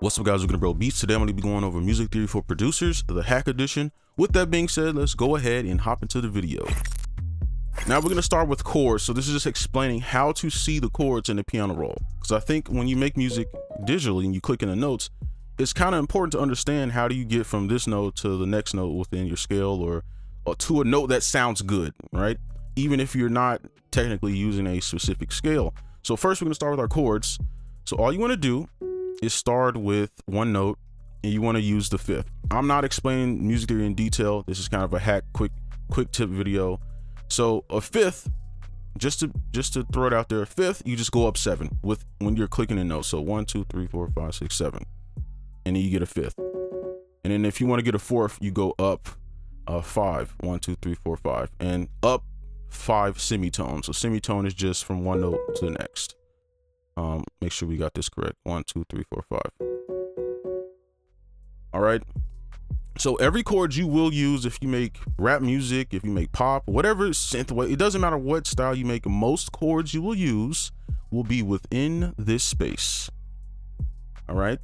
What's up, guys? We're gonna brobeatz. Today I'm gonna be going over music theory for producers, the hack edition. With that being said, let's go ahead and hop into the video. Now we're gonna start with chords. So this is just explaining how to see the chords in the piano roll. Because I think when you make music digitally and you click in the notes, it's kind of important to understand how do you get from this note to the next note within your scale, or to a note that sounds good, right? Even if you're not technically using a specific scale. So first we're gonna start with our chords. So all you wanna do is start with one note and you want to use the fifth. I'm not explaining music theory in detail. This is kind of a hack quick tip video. So a fifth, just to throw it out there, a fifth, you just go up 7 with when you're clicking in notes. So 1 2 3 4 5 6 7, and then you get a fifth. And then if you want to get a fourth, you go up 5, 1 2 3 4 5, and up 5 semitones. So semitone is just from one note to the next. Make sure we got this correct. 1 2 3 4 5. All right. So every chord you will use if you make rap music, if you make pop, whatever synthwave, it doesn't matter what style you make, most chords you will use will be within this space. All right.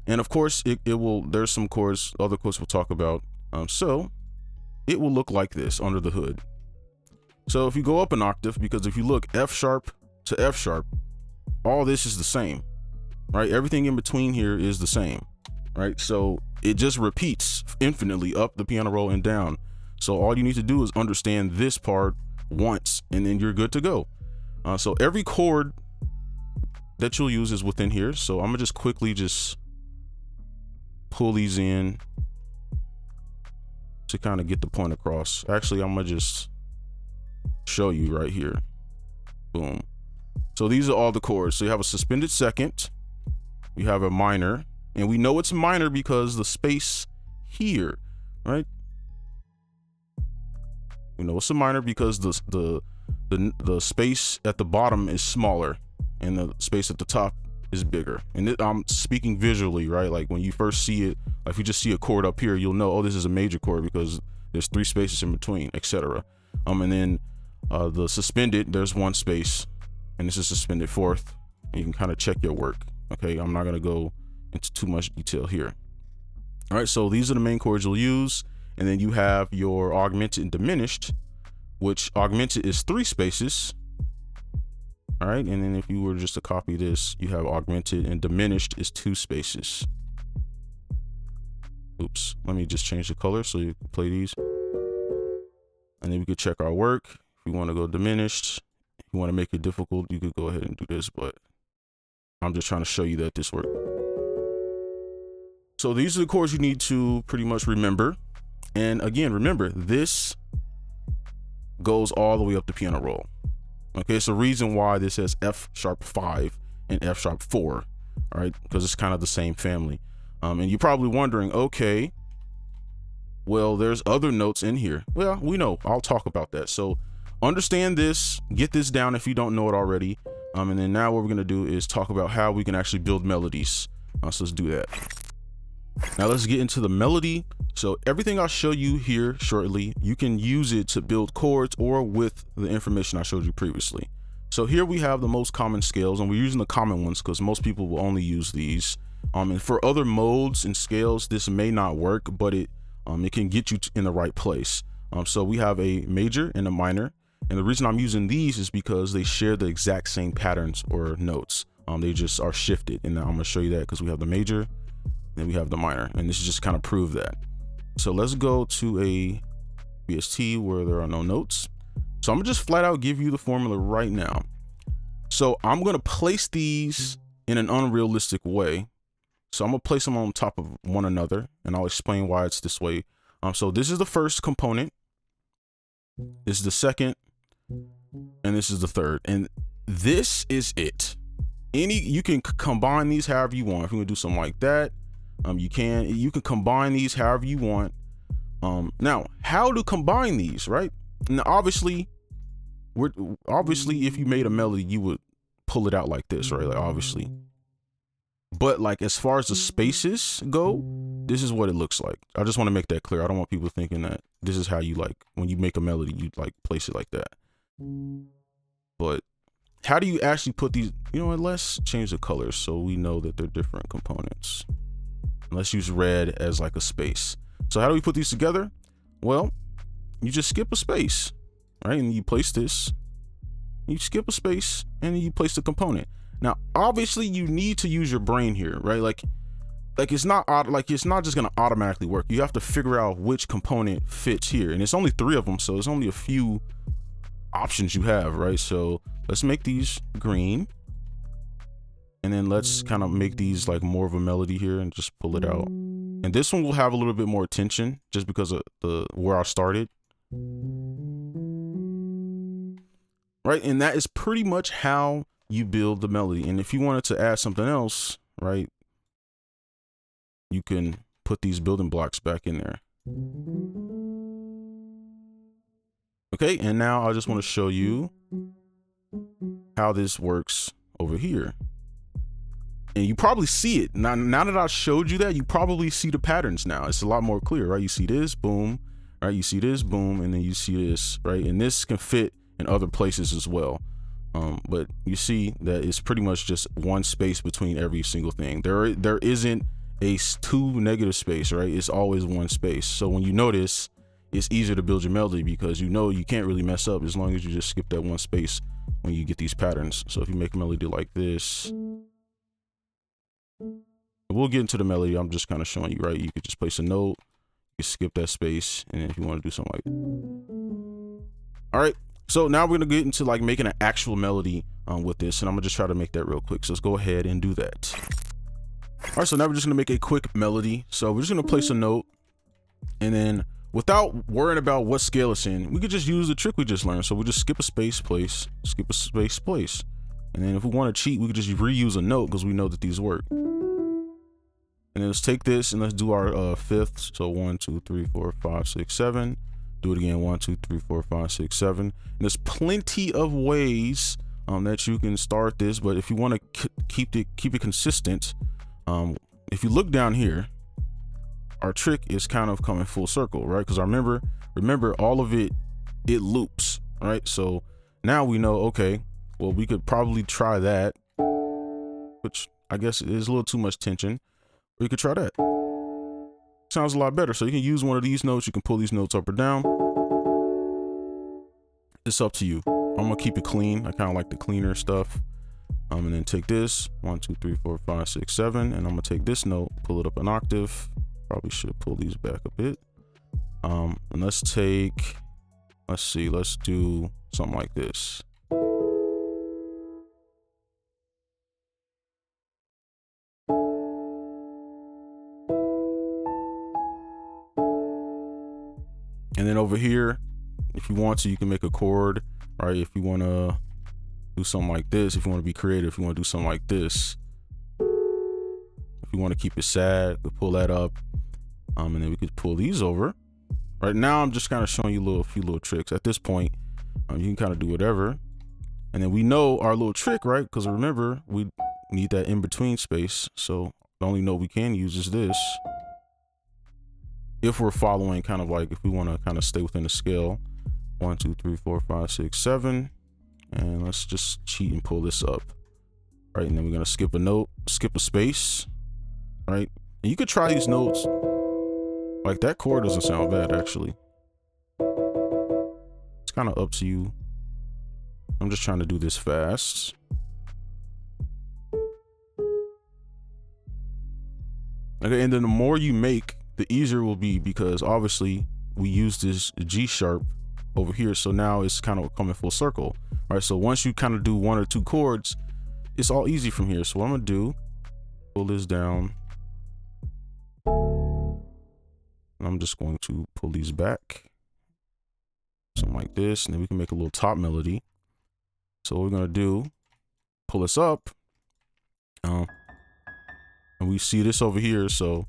And of course it will, there's some chords, other chords we'll talk about. So it will look like this under the hood. So if you go up an octave, because if you look F sharp to F sharp, all this is the same, right? Everything in between here is the same, right? So it just repeats infinitely up the piano roll and down. So all you need to do is understand this part once, and then you're good to go. So every chord that you'll use is within here. So I'm gonna just quickly just pull these in to kind of get the point across. Actually, I'm gonna just show you right here. Boom. So these are all the chords. So you have a suspended second, you have a minor, and we know it's minor because the space here, right? We know it's a minor because the space at the bottom is smaller and the space at the top is bigger. And I'm speaking visually, right? Like when you first see it, if you just see a chord up here, you'll know, oh, this is a major chord because there's 3 spaces in between, etc. And then the suspended, there's 1 space. And this is suspended fourth, and you can kind of check your work. Okay, I'm not going to go into too much detail here. All right, so these are the main chords you'll use, and then you have your augmented and diminished, which augmented is 3 spaces. All right, and then if you were just to copy this, you have augmented, and diminished is 2 spaces. Oops, let me just change the color so you can play these, and then we could check our work. If you want to go diminished, you want to make it difficult, you could go ahead and do this, but I'm just trying to show you that this works. So these are the chords you need to pretty much remember. And again, remember, this goes all the way up the piano roll. Okay, it's the reason why this says F sharp 5 and F sharp 4, all right, because it's kind of the same family. And you're probably wondering, okay, well, there's other notes in here. Well, we know, I'll talk about that. So understand this, get this down if you don't know it already. And then now what we're gonna do is talk about how we can actually build melodies. So let's do that. Now let's get into the melody. So everything I'll show you here shortly, you can use it to build chords or with the information I showed you previously. So here we have the most common scales, and we're using the common ones because most people will only use these. And for other modes and scales, this may not work, but it can get you in the right place. So we have a major and a minor. And the reason I'm using these is because they share the exact same patterns or notes. They just are shifted. And I'm gonna show you that because we have the major and we have the minor. And this is just kind of prove that. So let's go to a VST where there are no notes. So I'm gonna just flat out give you the formula right now. So I'm gonna place these in an unrealistic way. So I'm gonna place them on top of one another, and I'll explain why it's this way. So this is the first component. This is the second. And this is the third, and this is it. You can combine these however you want. If you want to do something like that, you can combine these however you want. Now, how to combine these, right? Now, obviously, if you made a melody, you would pull it out like this, right? Like obviously, but like as far as the spaces go, this is what it looks like. I just want to make that clear. I don't want people thinking that this is how you like when you make a melody, you like place it like that. But how do you actually put these? You know what, let's change the colors so we know that they're different components. And let's use red as like a space. So how do we put these together? Well, you just skip a space, right? And you place this, you skip a space, and then you place the component. Now, obviously you need to use your brain here, right? Like it's not just gonna automatically work. You have to figure out which component fits here. And it's only 3 of them, so there's only a few options you have, right? So let's make these green. And then let's kind of make these like more of a melody here and just pull it out. And this one will have a little bit more tension just because of where I started. Right, and that is pretty much how you build the melody. And if you wanted to add something else, right, you can put these building blocks back in there. Okay, and now I just want to show you how this works over here. And you probably see it. Now that I showed you that, you probably see the patterns now. It's a lot more clear, right? You see this, boom, right? You see this, boom, and then you see this, right? And this can fit in other places as well. But you see that it's pretty much just one space between every single thing. There isn't a 2 negative space, right? It's always one space. So when you notice, it's easier to build your melody because you know you can't really mess up as long as you just skip that one space when you get these patterns. So if you make a melody like this, we'll get into the melody. I'm just kind of showing you, right? You could just place a note, you skip that space, and if you want to do something like that. All right, so now we're gonna get into like making an actual melody with this, and I'm gonna just try to make that real quick. So let's go ahead and do that. All right, so now we're just gonna make a quick melody. So we're just gonna place a note, and then without worrying about what scale it's in, we could just use the trick we just learned. So we just skip a space, place, skip a space, place. And then if we want to cheat, we could just reuse a note because we know that these work. And then let's take this and let's do our fifths. So 1, 2, 3, 4, 5, 6, 7. Do it again. 1, 2, 3, 4, 5, 6, 7. And there's plenty of ways that you can start this, but if you want to keep it consistent, if you look down here, our trick is kind of coming full circle, right? Because remember all of it loops, right? So now we know, okay, well, we could probably try that, which I guess is a little too much tension. Or you could try that. Sounds a lot better. So you can use one of these notes. You can pull these notes up or down. It's up to you. I'm gonna keep it clean. I kind of like the cleaner stuff. And then take this 1, 2, 3, 4, 5, 6, 7, and I'm gonna take this note, pull it up an octave. Probably should pull these back a bit. And let's do something like this. And then over here, if you want to, you can make a chord, right? If you want to do something like this, if you want to be creative, if you want to do something like this, if you want to keep it sad, we pull that up. And then we could pull these over. Right now, I'm just kind of showing you a few little tricks. At this point, you can kind of do whatever. And then we know our little trick, right? Because remember, we need that in-between space. So the only note we can use is this. If we're following kind of like, if we want to kind of stay within the scale. 1, 2, 3, 4, 5, 6, 7. And let's just cheat and pull this up. Right, and then we're going to skip a note, skip a space. Right, and you could try these notes. Like that chord doesn't sound bad, actually. It's kind of up to you. I'm just trying to do this fast. Okay, and then the more you make, the easier it will be, because obviously we use this G sharp over here. So now it's kind of coming full circle. All right, so once you kind of do 1 or 2 chords, it's all easy from here. So what I'm gonna do, pull this down. I'm just going to pull these back, something like this, and then we can make a little top melody. So what we're gonna do, pull this up, and we see this over here. So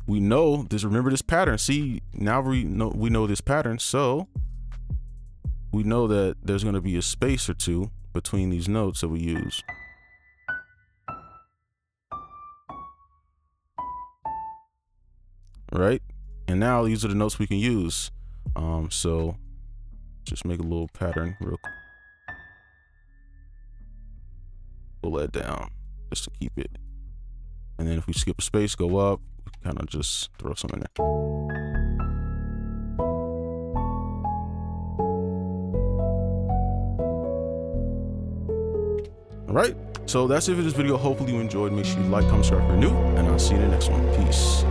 we know this. Remember this pattern. See, now we know this pattern. So we know that there's gonna be a space or 2 between these notes that we use. Right. And now these are the notes we can use. So just make a little pattern real quick. Pull that down just to keep it. And then if we skip a space, go up, kind of just throw some in there. All right, so that's it for this video. Hopefully you enjoyed. Make sure you like, comment, subscribe if you're new, and I'll see you in the next one. Peace.